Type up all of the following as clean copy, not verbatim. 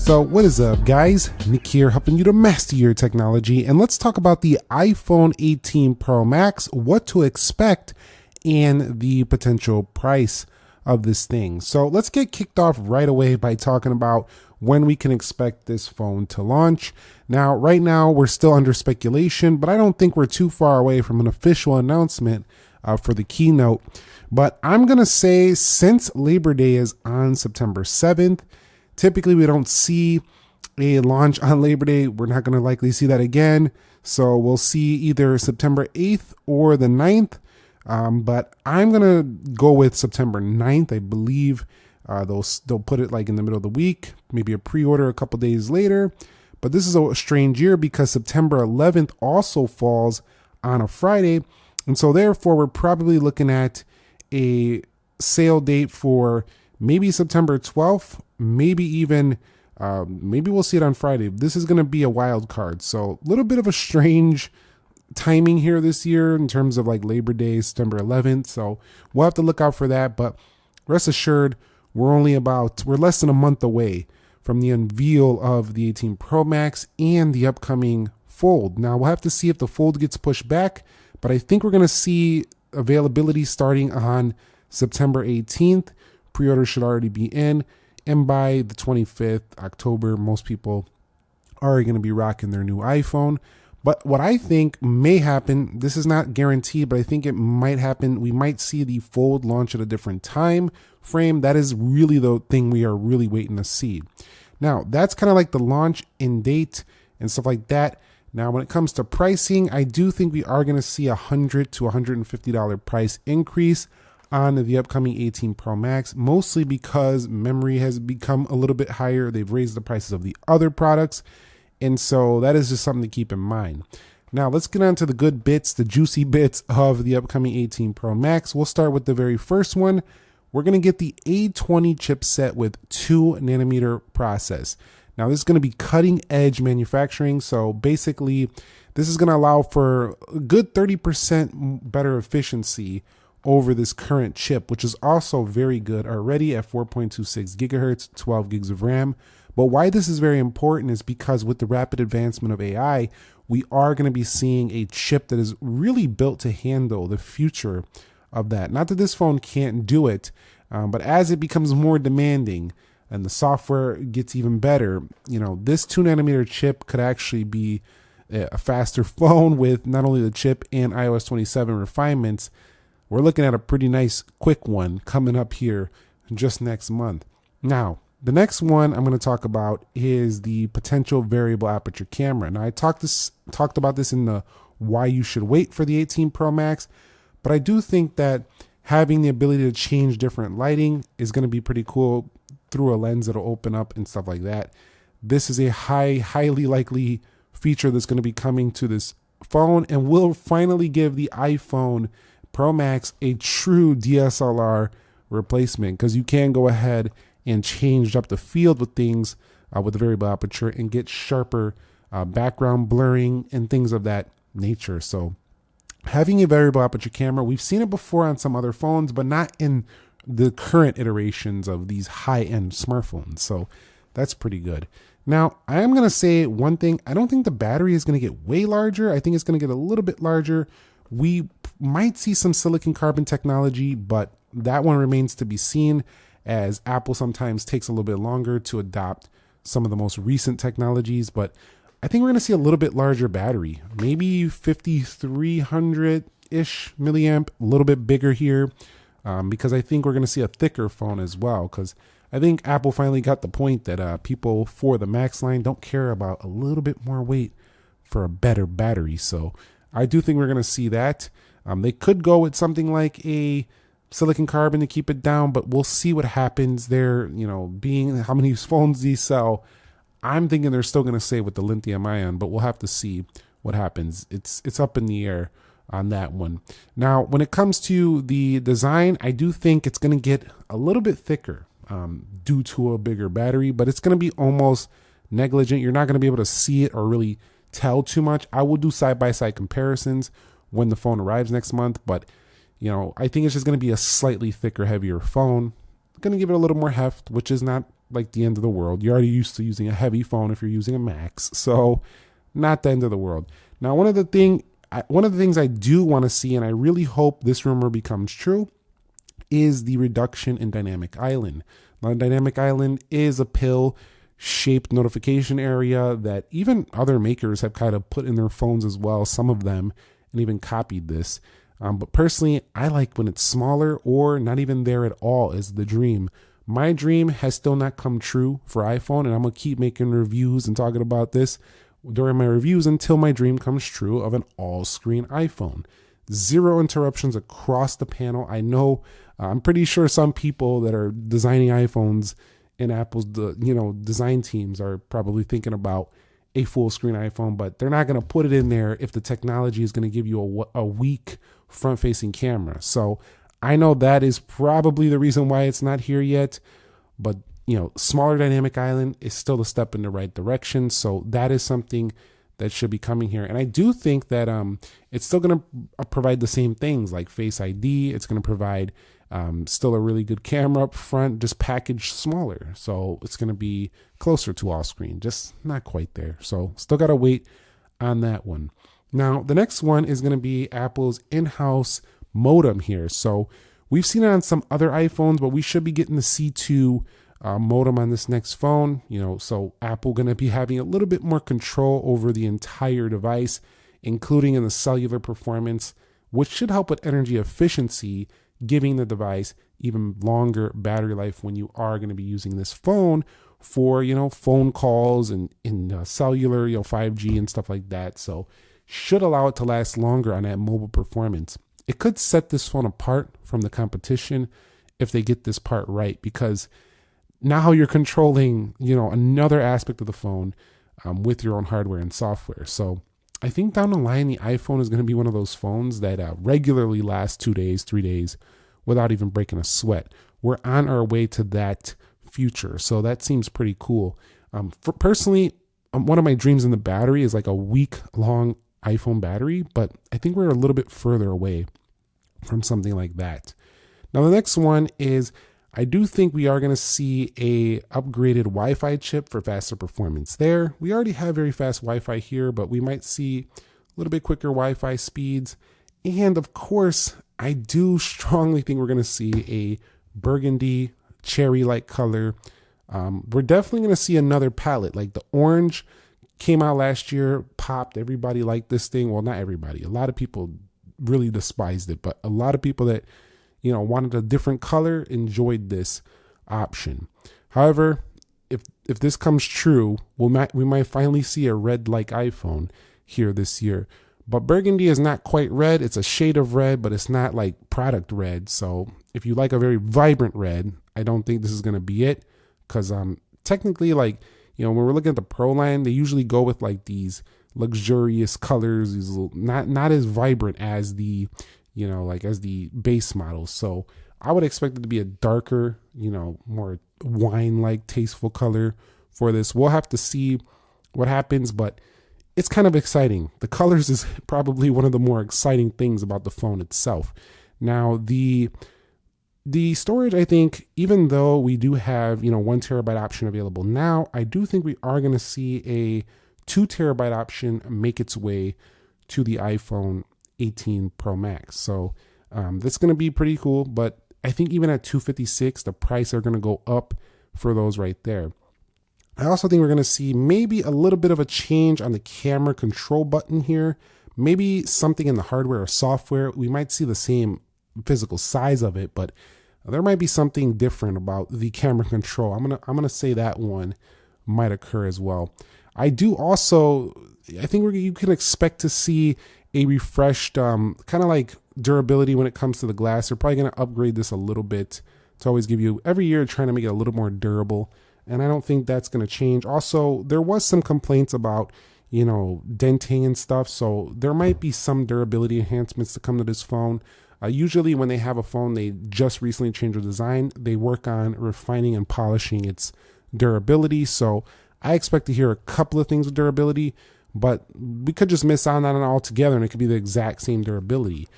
So what is up, guys? Nick here, helping you to master your technology, and let's talk about the iPhone 18 Pro Max, what to expect, and the potential price of this thing. So let's get kicked off right away by talking about when we can expect this phone to launch. Now, right now, we're still under speculation, but I don't think we're too far away from an official announcement for the keynote. But I'm going to say, since Labor Day is on September 7th, typically we don't see a launch on Labor Day. We're not going to likely see that again. So we'll see either September 8th or the 9th. But I'm going to go with September 9th. I believe they'll put it like in the middle of the week, maybe a pre-order a couple days later. But this is a strange year because September 11th also falls on a Friday. And so therefore, we're probably looking at a sale date for maybe September 12th, maybe even, maybe we'll see it on Friday. This is going to be a wild card. So a little bit of a strange timing here this year in terms of like Labor Day, September 11th. So we'll have to look out for that. But rest assured, we're less than a month away from the unveil of the 18 Pro Max and the upcoming Fold. Now we'll have to see if the Fold gets pushed back, but I think we're going to see availability starting on September 18th. Pre-order should already be in, and by the 25th October, most people are going to be rocking their new iPhone. But what I think may happen, this is not guaranteed, but I think it might happen. We might see the Fold launch at a different time frame. That is really the thing we are really waiting to see. Now, that's kind of like the launch in date and stuff like that. Now, when it comes to pricing, I do think we are going to see $100 to $150 price increase on the upcoming 18 Pro Max, mostly because memory has become a little bit higher. They've raised the prices of the other products. And so that is just something to keep in mind. Now, let's get on to the good bits, the juicy bits of the upcoming 18 Pro Max. We'll start with the very first one. We're going to get the A20 chipset with 2 nanometer process. Now, this is going to be cutting edge manufacturing. So basically, this is going to allow for a good 30% better efficiency over this current chip, which is also very good already at 4.26 gigahertz, 12 gigs of RAM. But why this is very important is because with the rapid advancement of AI, we are going to be seeing a chip that is really built to handle the future of that. Not that this phone can't do it, but as it becomes more demanding and the software gets even better, this 2 nanometer chip could actually be a faster phone with not only the chip and iOS 27 refinements. We're looking at a pretty nice quick one coming up here just next month. Now, the next one I'm going to talk about is the potential variable aperture camera. Now, I talked about this in the why you should wait for the 18 Pro Max, but I do think that having the ability to change different lighting is going to be pretty cool through a lens that'll open up and stuff like that. This is a highly likely feature that's going to be coming to this phone and will finally give the iPhone Pro Max a true DSLR replacement, because you can go ahead and change up the field with things with the variable aperture and get sharper background blurring and things of that nature. So having a variable aperture camera, we've seen it before on some other phones, but not in the current iterations of these high-end smartphones. So that's pretty good. Now, I am going to say one thing. I don't think the battery is going to get way larger. I think it's going to get a little bit larger. We might see some silicon carbon technology, but that one remains to be seen, as Apple sometimes takes a little bit longer to adopt some of the most recent technologies. But I think we're going to see a little bit larger battery, maybe 5,300-ish milliamp, a little bit bigger here, because I think we're going to see a thicker phone as well, because I think Apple finally got the point that people for the Max line don't care about a little bit more weight for a better battery. So I do think we're going to see that. They could go with something like a silicon carbon to keep it down, but we'll see what happens there. Being how many phones these sell, I'm thinking they're still going to stay with the lithium ion, but we'll have to see what happens. It's up in the air on that one. Now, when it comes to the design, I do think it's going to get a little bit thicker due to a bigger battery, but it's going to be almost negligent. You're not going to be able to see it or really tell too much. I will do side-by-side comparisons when the phone arrives next month, but I think it's just going to be a slightly thicker, heavier phone. Going to give it a little more heft, which is not like the end of the world. You're already used to using a heavy phone if you're using a Max, so not the end of the world. Now, one of the things I do want to see, and I really hope this rumor becomes true, is the reduction in dynamic island. Now, dynamic island is a pill shaped notification area that even other makers have kind of put in their phones as well, some of them, and even copied this. But personally, I like when it's smaller or not even there at all is the dream. My dream has still not come true for iPhone, and I'm going to keep making reviews and talking about this during my reviews until my dream comes true of an all-screen iPhone. Zero interruptions across the panel. I know, I'm pretty sure some people that are designing iPhones in Apple's design teams are probably thinking about a full screen iPhone, but they're not going to put it in there if the technology is going to give you a weak front facing camera. So I know that is probably the reason why it's not here yet, but smaller dynamic island is still a step in the right direction. So that is something that should be coming here. And I do think that it's still going to provide the same things like Face ID. It's going to provide still a really good camera up front, just packaged smaller. So it's going to be closer to all screen, just not quite there. So still got to wait on that one. Now, the next one is going to be Apple's in-house modem here. So we've seen it on some other iPhones, but we should be getting the C2 modem on this next phone. So Apple going to be having a little bit more control over the entire device, including in the cellular performance, which should help with energy efficiency, giving the device even longer battery life when you are going to be using this phone for, phone calls and in cellular, 5G and stuff like that. So should allow it to last longer on that mobile performance. It could set this phone apart from the competition if they get this part right, because now you're controlling, another aspect of the phone with your own hardware and software. So I think down the line, the iPhone is going to be one of those phones that regularly lasts 2 days, 3 days without even breaking a sweat. We're on our way to that future. So that seems pretty cool. Personally, one of my dreams in the battery is like a week long iPhone battery, but I think we're a little bit further away from something like that. Now, the next one is I do think we are going to see a upgraded Wi-Fi chip for faster performance there. We already have very fast Wi-Fi here, but we might see a little bit quicker Wi-Fi speeds. And of course, I do strongly think we're going to see a burgundy cherry-like color. We're definitely going to see another palette. Like the orange came out last year, popped. Everybody liked this thing. Well, not everybody. A lot of people really despised it, but a lot of people that wanted a different color enjoyed this option. However, if this comes true, we might finally see a red-like iPhone here this year. But burgundy is not quite red. It's a shade of red, but it's not like product red. So if you like a very vibrant red, I don't think this is going to be it. Because technically, like, when we're looking at the Pro line, they usually go with like these luxurious colors, these little, not as vibrant as the, as the base models. So I would expect it to be a darker, more wine-like tasteful color for this. We'll have to see what happens, but it's kind of exciting. The colors is probably one of the more exciting things about the phone itself. Now, the storage, I think, even though we do have, 1 terabyte option available now, I do think we are going to see a 2 terabyte option make its way to the iPhone 18 Pro Max. So that's going to be pretty cool. But I think even at $256, the price are going to go up for those right there. I also think we're going to see maybe a little bit of a change on the camera control button here. Maybe something in the hardware or software. We might see the same physical size of it, but there might be something different about the camera control. I'm gonna say that one might occur as well. I think you can expect to see a refreshed kind of like durability when it comes to the glass. They're probably going to upgrade this a little bit to always give you every year trying to make it a little more durable. And I don't think that's going to change. Also, there was some complaints about, denting and stuff. So there might be some durability enhancements to come to this phone. Usually when they have a phone, they just recently changed the design. They work on refining and polishing its durability. So I expect to hear a couple of things with durability, but we could just miss out on it altogether and it could be the exact same durability.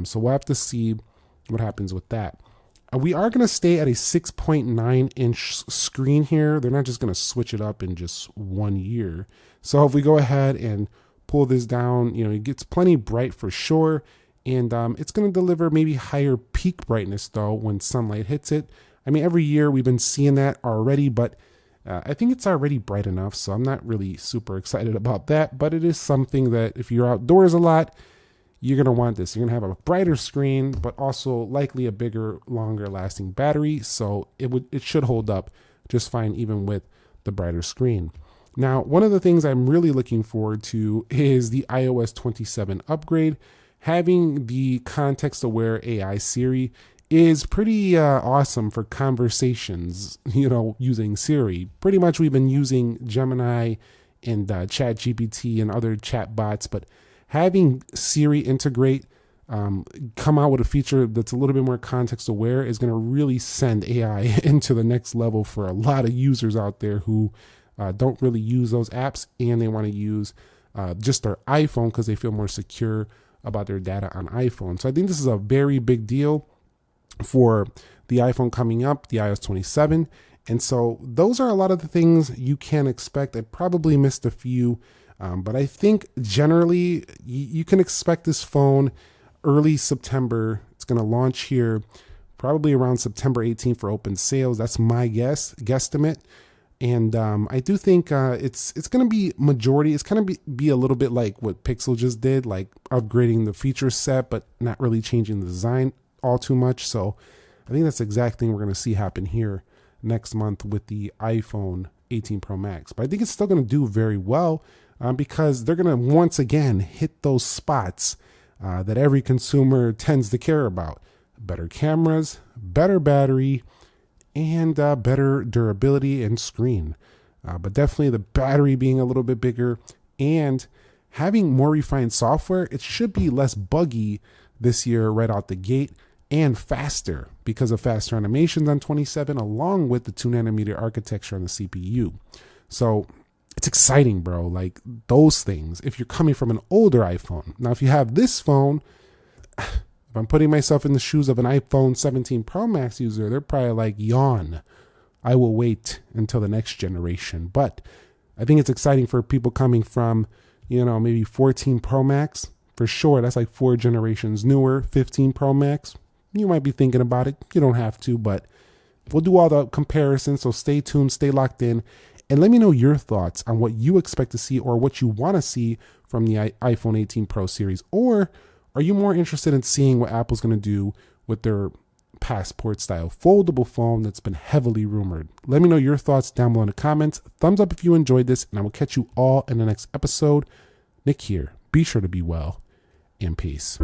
So we'll have to see what happens with that. We are going to stay at a 6.9 inch screen here. They're not just going to switch it up in just 1 year. So if we go ahead and pull this down, it gets plenty bright for sure. And it's going to deliver maybe higher peak brightness though when sunlight hits it. I mean, every year we've been seeing that already, but I think it's already bright enough. So I'm not really super excited about that, but it is something that if you're outdoors a lot, you're going to want this. You're going to have a brighter screen, but also likely a bigger, longer lasting battery. So it should hold up just fine even with the brighter screen. Now, one of the things I'm really looking forward to is the iOS 27 upgrade. Having the context-aware AI Siri is pretty awesome for conversations, using Siri. Pretty much we've been using Gemini and ChatGPT and other chat bots, but having Siri integrate, come out with a feature that's a little bit more context aware is going to really send AI into the next level for a lot of users out there who don't really use those apps and they want to use just their iPhone because they feel more secure about their data on iPhone. So I think this is a very big deal for the iPhone coming up, the iOS 27. And so those are a lot of the things you can expect. I probably missed a few. But I think generally you can expect this phone early September. It's going to launch here probably around September 18th for open sales. That's my guesstimate. And I do think it's going to be majority. It's going to be a little bit like what Pixel just did, like upgrading the feature set, but not really changing the design all too much. So I think that's the exact thing we're going to see happen here next month with the iPhone 18 Pro Max. But I think it's still going to do very well. Because they're going to once again hit those spots that every consumer tends to care about. Better cameras, better battery, and better durability and screen. But definitely the battery being a little bit bigger and having more refined software, it should be less buggy this year right out the gate and faster because of faster animations on 27 along with the 2nm architecture on the CPU. So it's exciting, bro. Like those things, if you're coming from an older iPhone. Now, if you have this phone, if I'm putting myself in the shoes of an iPhone 17 Pro Max user, they're probably like, yawn. I will wait until the next generation. But I think it's exciting for people coming from, maybe 14 Pro Max. For sure, that's like 4 generations newer. 15 Pro Max, you might be thinking about it. You don't have to, but we'll do all the comparisons. So stay tuned, stay locked in. And let me know your thoughts on what you expect to see or what you want to see from the iPhone 18 Pro series. Or are you more interested in seeing what Apple's going to do with their Passport style foldable phone that's been heavily rumored? Let me know your thoughts down below in the comments. Thumbs up if you enjoyed this, and I will catch you all in the next episode. Nick here. Be sure to be well, and peace.